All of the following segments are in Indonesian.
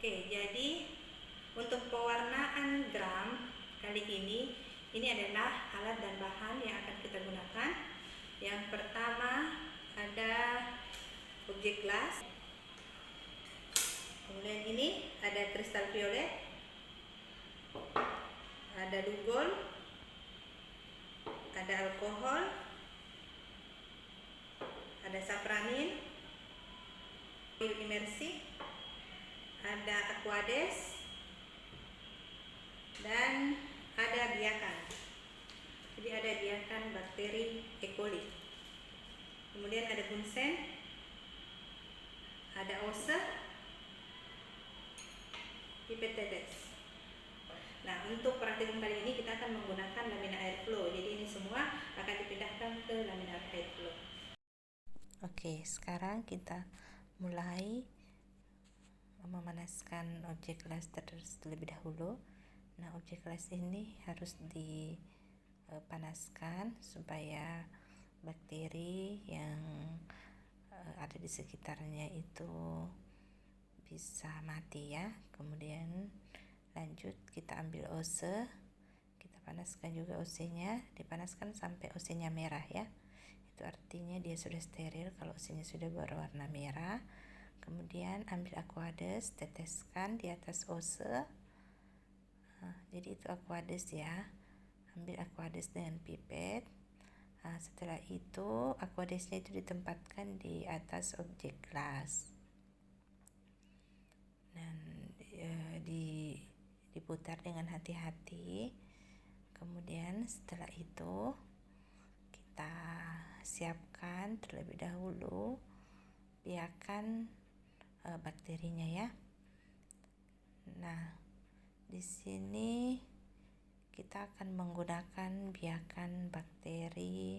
Oke, jadi untuk pewarnaan drum kali ini adalah alat dan bahan yang akan kita gunakan. Yang pertama ada objek gelas. Kemudian ini ada kristal violet, ada lugol, ada alkohol, ada sapranin, oil imersi, ada aquades, dan ada biakan. Jadi ada biakan bakteri E. coli. Kemudian ada bunsen, ada ose, pipet tetes. Nah, untuk praktikum kali ini kita akan menggunakan lamina airflow. Jadi ini semua akan dipindahkan ke lamina airflow. Oke, sekarang kita mulai memanaskan objek gelas terlebih dahulu. Nah, objek gelas ini harus dipanaskan supaya bakteri yang ada di sekitarnya itu bisa mati ya. Kemudian lanjut kita ambil ose, kita panaskan juga OC-nya, dipanaskan sampai OC-nya merah ya. Itu artinya dia sudah steril kalau OC-nya sudah berwarna merah. Kemudian ambil aquades, teteskan di atas ose. Jadi itu aquades ya. Ambil aquades dengan pipet. Setelah itu aquadesnya itu ditempatkan di atas objek gelas. Dan diputar dengan hati-hati. Kemudian setelah itu kita siapkan terlebih dahulu biakan bakterinya ya. Nah, di sini kita akan menggunakan biakan bakteri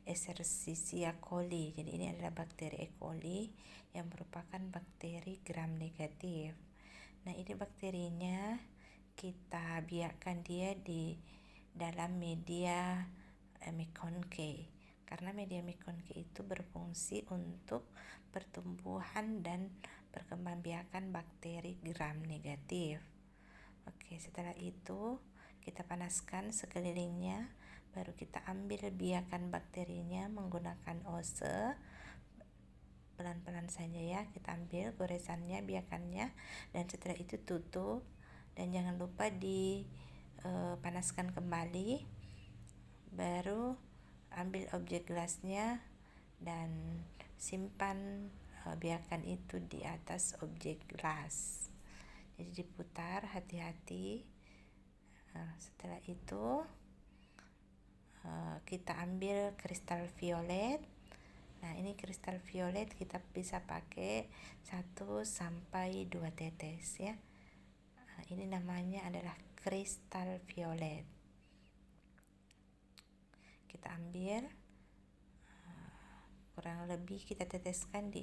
Escherichia coli. Jadi ini adalah bakteri E. coli yang merupakan bakteri gram negatif. Nah, ini bakterinya kita biarkan dia di dalam media McConkey, karena media McConkey itu berfungsi untuk pertumbuhan dan perkembangbiakan bakteri gram negatif. Oke, setelah itu kita panaskan sekelilingnya, baru kita ambil biakan bakterinya menggunakan ose. Pelan-pelan saja ya, kita ambil goresannya, biakannya, dan setelah itu tutup, dan jangan lupa dipanaskan kembali. Baru ambil objek gelasnya dan simpan biakan itu di atas objek gelas. Jadi diputar hati-hati. Setelah itu kita ambil kristal violet. Nah, ini kristal violet kita bisa pakai 1 sampai 2 tetes ya. Ini namanya adalah kristal violet. Kita ambil, kurang lebih kita teteskan di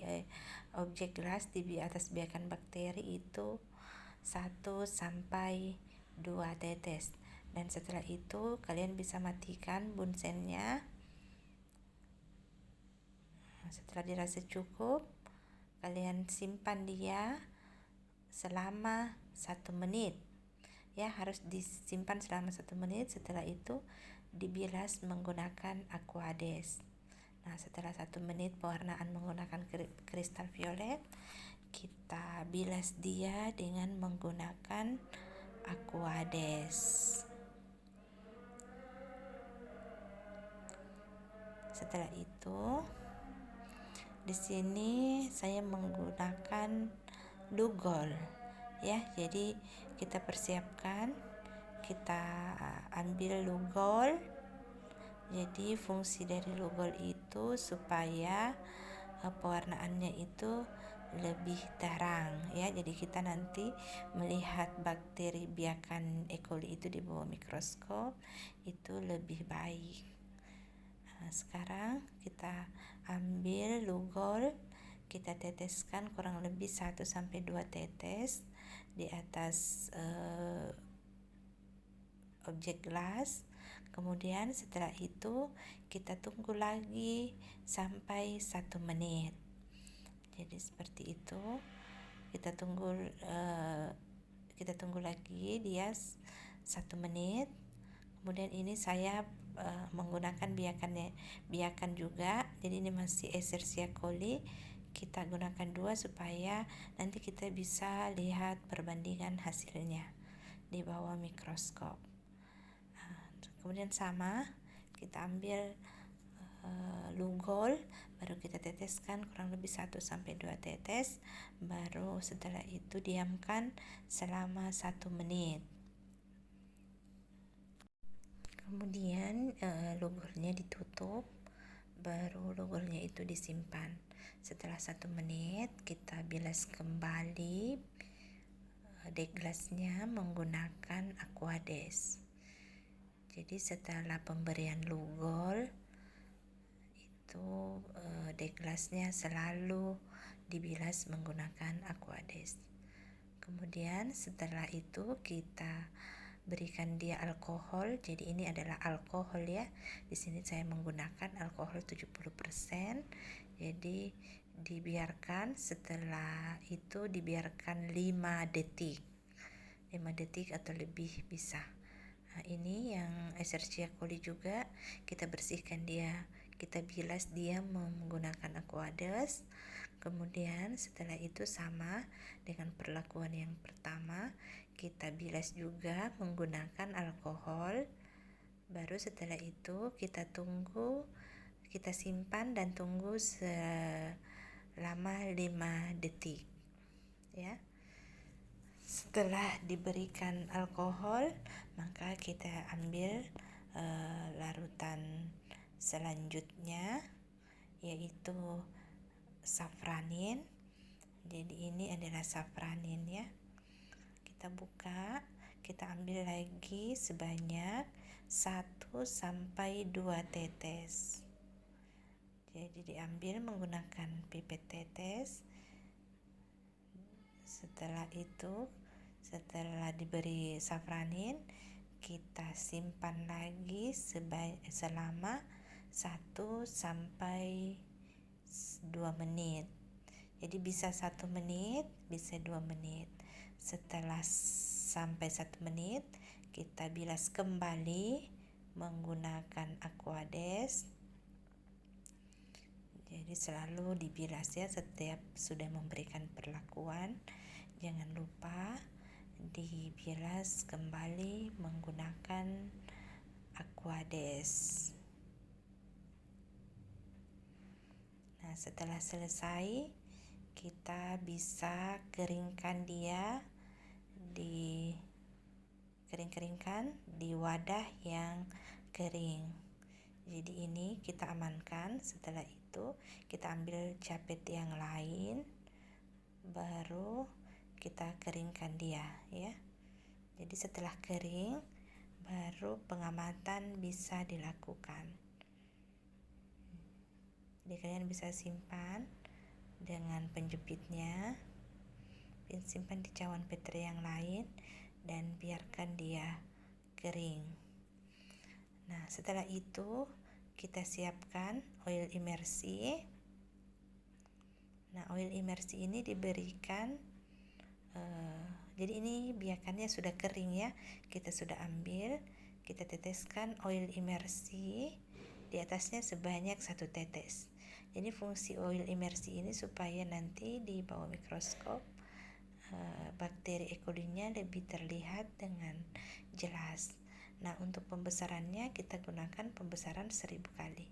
objek gelas di atas biakan bakteri itu 1 sampai 2 tetes. Dan setelah itu kalian bisa matikan bunsennya. Setelah dirasa cukup, kalian simpan dia selama 1 menit ya, harus disimpan selama 1 menit. Setelah itu dibilas menggunakan aquades. Nah, setelah 1 menit pewarnaan menggunakan kristal violet, kita bilas dia dengan menggunakan aquades. Setelah itu di sini saya menggunakan lugol ya. Jadi kita persiapkan, kita ambil lugol. Jadi fungsi dari lugol itu supaya pewarnaannya itu lebih terang ya. Jadi kita nanti melihat bakteri biakan E. coli itu di bawah mikroskop itu lebih baik. Nah, sekarang kita ambil lugol, kita teteskan kurang lebih 1 sampai 2 tetes di atas objek gelas. Kemudian setelah itu kita tunggu lagi sampai 1 menit. Jadi seperti itu. kita tunggu lagi dia 1 menit. Kemudian ini saya menggunakan biakan juga, jadi ini masih Escherichia coli, kita gunakan 2 supaya nanti kita bisa lihat perbandingan hasilnya di bawah mikroskop. Kemudian sama, kita ambil Lugol, baru kita teteskan kurang lebih 1-2 tetes, baru setelah itu diamkan selama 1 menit. Kemudian Lugolnya ditutup, baru Lugolnya itu disimpan. Setelah 1 menit kita bilas kembali deglasnya menggunakan Aquades. Jadi setelah pemberian Lugol itu deglasnya selalu dibilas menggunakan Aquades. Kemudian setelah itu kita berikan dia alkohol. Jadi ini adalah alkohol ya. Di sini saya menggunakan alkohol 70%. Jadi dibiarkan, setelah itu dibiarkan 5 detik. 5 detik atau lebih bisa. Nah, ini yang Escherichia coli juga kita bersihkan dia. Kita bilas dia menggunakan Aquades. Kemudian setelah itu sama dengan perlakuan yang pertama, kita bilas juga menggunakan alkohol. Baru setelah itu kita simpan dan tunggu selama 5 detik ya. Setelah diberikan alkohol, maka kita ambil larutan selanjutnya, yaitu safranin. Jadi ini adalah safranin ya. Kita buka, kita ambil lagi sebanyak 1-2 tetes. Jadi diambil menggunakan pipet tetes. Setelah itu, setelah diberi safranin, kita simpan lagi selama 1-2 menit. Jadi bisa 1 menit, bisa 2 menit. Setelah sampai 1 menit, kita bilas kembali menggunakan Aquades. Jadi selalu dibilas ya setiap sudah memberikan perlakuan. Jangan lupa dibilas kembali menggunakan Aquades. Nah, setelah selesai, kita bisa keringkan dia keringkan di wadah yang kering. Jadi ini kita amankan. Setelah itu kita ambil capet yang lain, baru kita keringkan dia ya. Jadi setelah kering, baru pengamatan bisa dilakukan. Jadi kalian bisa simpan dengan penjepitnya, simpan di cawan petri yang lain, dan biarkan dia kering. Nah, setelah itu kita siapkan oil imersi. Nah, oil imersi ini diberikan jadi ini biakannya sudah kering ya. Kita sudah ambil, kita teteskan oil imersi di atasnya sebanyak 1 tetes. Jadi fungsi oil imersi ini supaya nanti di bawah mikroskop bakteri E. coli-nya lebih terlihat dengan jelas. Nah, untuk pembesarannya kita gunakan pembesaran 1000 kali.